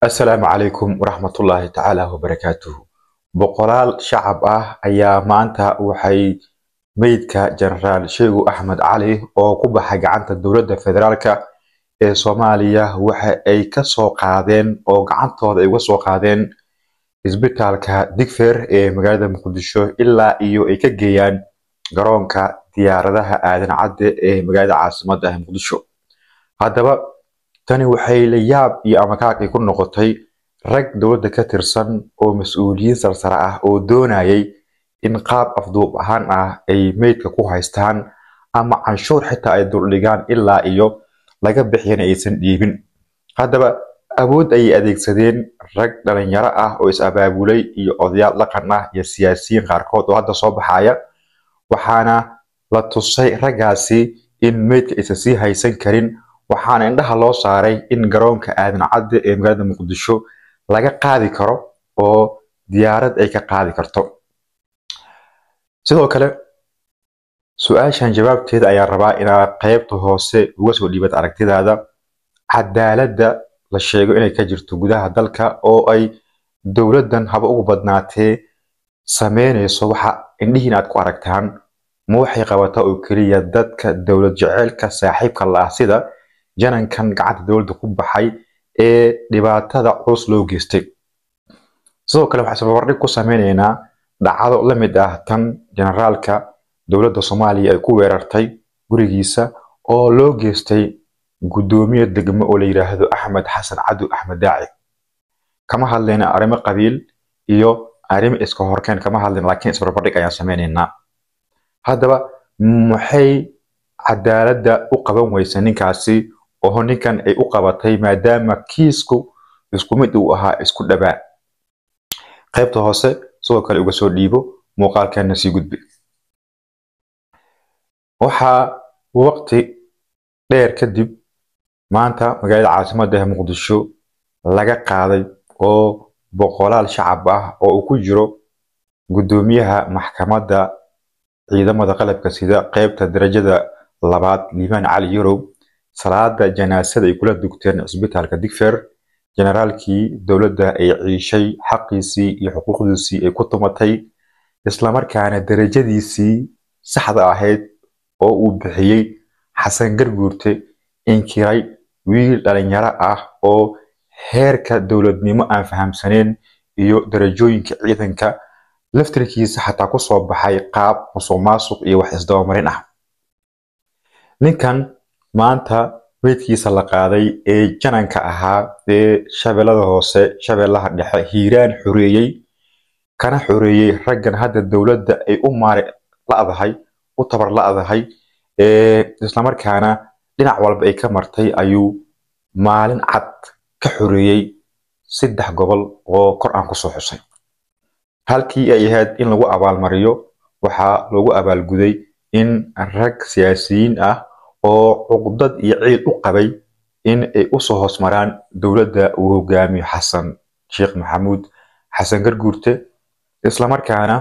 السلام عليكم ورحمة الله تعالى وبركاته. بقولال شعب أيا مانتا وحي ميدكا جنرال شيخو أحمد علي أو كوبا حاجة عن الدولة الفدرالكا Soomaaliya waxa ay ka soo qaadeen oo gacantooda ay uga soo qaadeen isbitaalka Digfaar ee magaalada Muqdisho ilaa iyo ay ka geeyaan garoonka diyaaradaha aadan cadde ee magaalada caasimadda ah Muqdisho. Haddaba tani waxay la yaab iyo amakaag ay ku noqotay rag dowladda ka tirsan oo mas'uuliyiin sarsare ah oo doonayay in qaab afduub ahaan ay meydka ku haystaan ama canshuur xitaa ay duldhigaan ilaa iyo laga bixiyana aysan dhiibin. Haddaba awood ay adeegsadeen rag dhalinyaro ah oo is-abaabulay iyo odayaal dhaqan ah iyo siyaasiyiin qaarkood oo hadda soo baxaya, waxaana la tusay raggaasi in meydka aysan sii haysan karin, waxaana indhaha loo saaray in garoonka aadan cadde ee magaalada Muqdisho laga qaadi karo oo diyaarad ay ka qaadi karto. Sidoo kale su'aashan jawaabteeda ayaa rabaa inaad qaybta hoose uga soo dhiibato aragtidaada. Cadaaladda la sheego inay ka jirto gudaha dalka oo ay dowladdan haba ugu badnaatee sameynayso waxa indhihiin aad ku aragtaan, ma waxay qabataa oo keliya dadka dowlad jaceylka saaxiibka la ah sida janankan gacanta dowladda ku baxay ee dhibaatada culus loo geystay. Sidoo kale waxaan sababardhig ku sameynaynaa dhacdo la mid ah tan generaalka dowladda Soomaaliya ay ku weerartay gurigiisa oo loo geystay gudoomiye degmo oo la yiraahdo Axmed Xasan Cadu Axmed Daaci. Kama hadlayna arrimo qabiil iyo arrimo iska horkeen kama hadlayna, laakiin isbarbardhig ayaan sameynaynaa. Haddaba maxay cadaaladda u qaban weysa ninkaasi oo ninkan ay u qabatay maadaama kiisku isku mid uu ahaa isku dhabaa? qaybta hoose sidoo kale uga soo dhiibo muuqaalkeena sii gudbi. waxaa waqti dheer kadib maanta magaalada caasimadda ah Muqdisho laga qaaday oo boqolaal shacab ah oo uu ku jiro gudoomiyaha maxkamadda ciidamada qalabka sida qaybta darajada labaad Liibaan Cali Yarow salaada janaasada ay kula dugteen isbitaalka Digfaar. generaalkii dowladda ay ciishay xaqiisii iyo xuquuqdiisii ay ku tumatay, isla markaana darajadiisii saxda ahayd oo uu bixiyay Xasan Garguurte inkiray wiil dhalinyaro ah oo heerka dowladnimo aan fahamsaneen iyo darajooyinka ciidanka laftirkiisa xataa ku soo baxay qaab musuqmaasuq iyo wax isdabamarin ah. ninkan maanta meydkiisa la qaaday ee jananka ahaa ee shabeellada hoose shabeellaha dhexe hiiraan xoreeyay kana xoreeyay raggan hadda dowladda ay u maari la'dahay u tabar la'dahay isla markaana dhinac walba ay ka martay ayuu maalin cad ka xoreeyay 3 gobol oo kor aan ku soo xusay. halkii ay ahayd in lagu abaalmariyo waxaa lagu abaalguday in rag siyaasiyiin ah oo cuqdad iyo ciid u qabay in ay u soo hoosmaraan dowladda uu hogaamiyo Xasan Sheekh Maxamuud Xasan Garguurte, isla markaana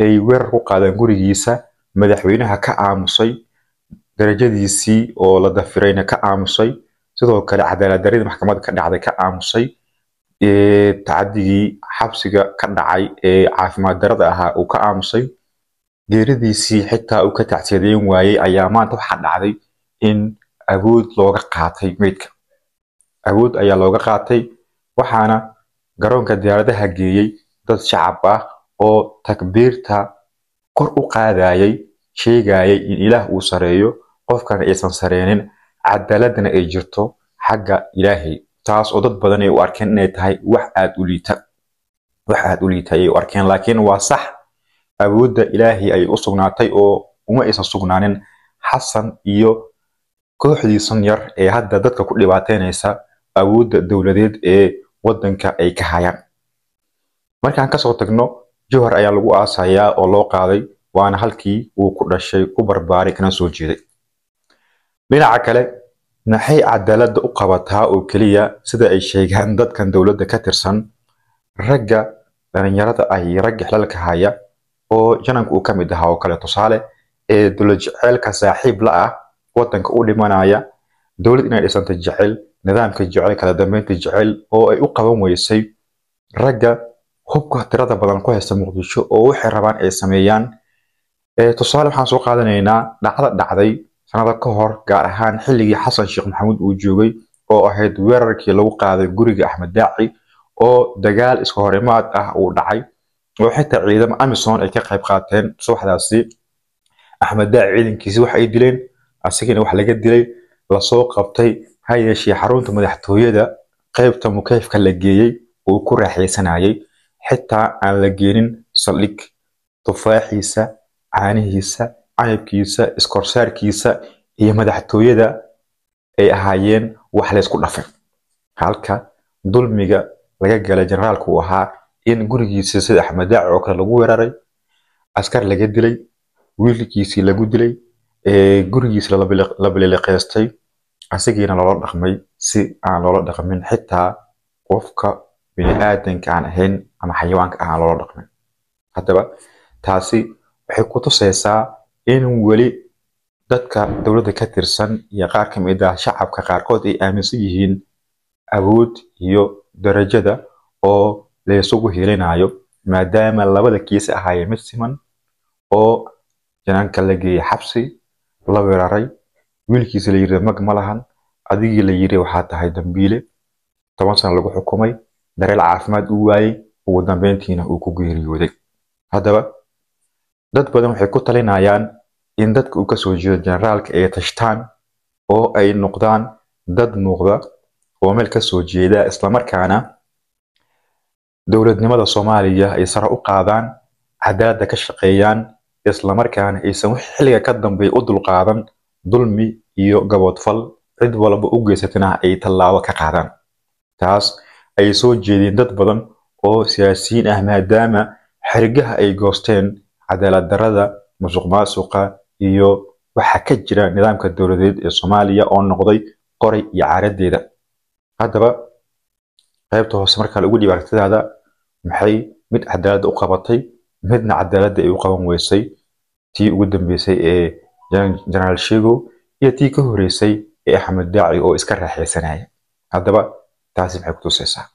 ay weerar ku qaadeen gurigiisa. madaxweynaha ka aamusay, darajadiisii oo la dafirayna ka aamusay, sidoo kale cadaalad darrida maxkamadda ka dhacday ka aamusay, tacaddigii xabsiga ka dhacay ee caafimaad darrada ahaa uu ka aamusay, geeridiisii xitaa uu ka tacsiyadeyn waayay. ayaa maanta waxaa dhacday in awood looga qaatay meydka. awood ayaa looga qaatay, waxaana garoonka diyaaradaha geeyay dad shacab ah oo takbiirta kor u qaadayay, sheegayay in ilaah uu sareeyo qofkana aysan sareenin, cadaaladna ay jirto xagga ilaahay. taas oo dad badan ay u arkeen inay tahay wax aad u liita ay u arkeen, laakiin waa sax. awoodda ilaahay ay u sugnaatay oo uma aysan sugnaanin Xasan iyo kooxdiisan yar ee hadda dadka ku dhibaateynaysa awoodda dowladeed ee waddanka ay ka hayaan. markaan kasoo tagno, Jowhar ayaa lagu aasayaa oo loo qaaday, waana halkii uu ku dhashay, ku barbaaray, kana soo jeeday. dhinaca kale maxay cadaaladda u qabataa oo keliya sida ay sheegaan dadkan dowladda ka tirsan ragga dhalinyarada ah iyo ragga xilalka haya oo jananka uu ka mid ahaa oo kale tusaale ee dowlad jaceylka saaxiib la ah waddanka u dhimanaya, dowlad inay dhisanta jecel, nidaamka jecel kala dambeynta jecel oo ay u qaban weysay ragga hubka tirada badan ku haysta muqdisho oo waxay rabaan ay sameeyaan. tusaale waxaan soo qaadanaynaa dhacday sanado ka hor gaar ahaan xilligii xasan sheekh maxamuud uu joogay oo ahayd weerarkii lagu qaaday guriga axmed daaci oo dagaal iska horimaad ah uu dhacay oo xitaa ciidamo amisom ay ka qayb qaateen subaxdaasi. axmed daaci ciidankiisi wax ay dileen asigana wax laga dilay lasoo qabtay ha yeeshee xarunta madaxtooyada qaybta mukayfka la geeyey uu ku raaxaysanayay xitaa aan la geenin saldhig. tufaaxiisa caanihiisa canabkiisa iskorsaarkiisa iyo madaxtooyada ay ahaayeen wax la isku dhafay. halka dulmiga laga galay generaalku uu ahaa in gurigiisa sida axmed daaci oo kale lagu weeraray askar laga dilay wiilkiisii lagu dilay gurigiisa la biliqeystay asigiina loola dhaqmay si aan loola dhaqmin xitaa qofka bini'aadanka aan ahayn ama xayawaanka aan loola dhaqmin. haddaba taasi waxay ku tusaysaa in weli dadka dowladda ka tirsan iyo qaar ka mid ah shacabka qaarkood ay aaminsan yihiin awood iyo darajada oo la isugu helinayo maadaama labada kiis ahaayeen mid siman oo janaanka la geeyay xabsi la weeraray wiilkiisa la yiri mag ma lahan adigii la yiri waxaa tahay dambiile 10 sano lagu xukumay daryeel caafimaad uu waayay ugu dambeyntiina uu ku geeriyooday. haddaba dad badan waxay ku talinayaan in dadka uu ka soo jeedo generaalka ay tashtaan oo ay noqdaan dad muuqda oo meel ka soo jeeda isla markaana dowladnimada Soomaaliya ay sare u qaadaan cadaalad ka shaqeeyaan isla markaana aysan wax xilliga ka dambeeya u dulqaadan dulmi iyo gaboodfal cid walba u geysatana ay tallaabo ka qaadaan. taas ay soo jeedeen dad badan oo siyaasiyiin ah maadaama xirigaha ay goosteen cadaalad darrada musuqmaasuqa iyo waxa ka jira nidaamka dowladeed ee Soomaaliya oo noqday qoray iyo caaradeeda. haddaba qaybta hoose marka lagu dhibaatadaada maxay mid cadaalad u qabatay midna cadaalad ay u qaban weysay tii ugu dambeysay ee General Sheego iyo tii ka horeysay ee Axmed Daaci oo iska raaxaysanaya. haddaba taasi maxay ku tusaysaa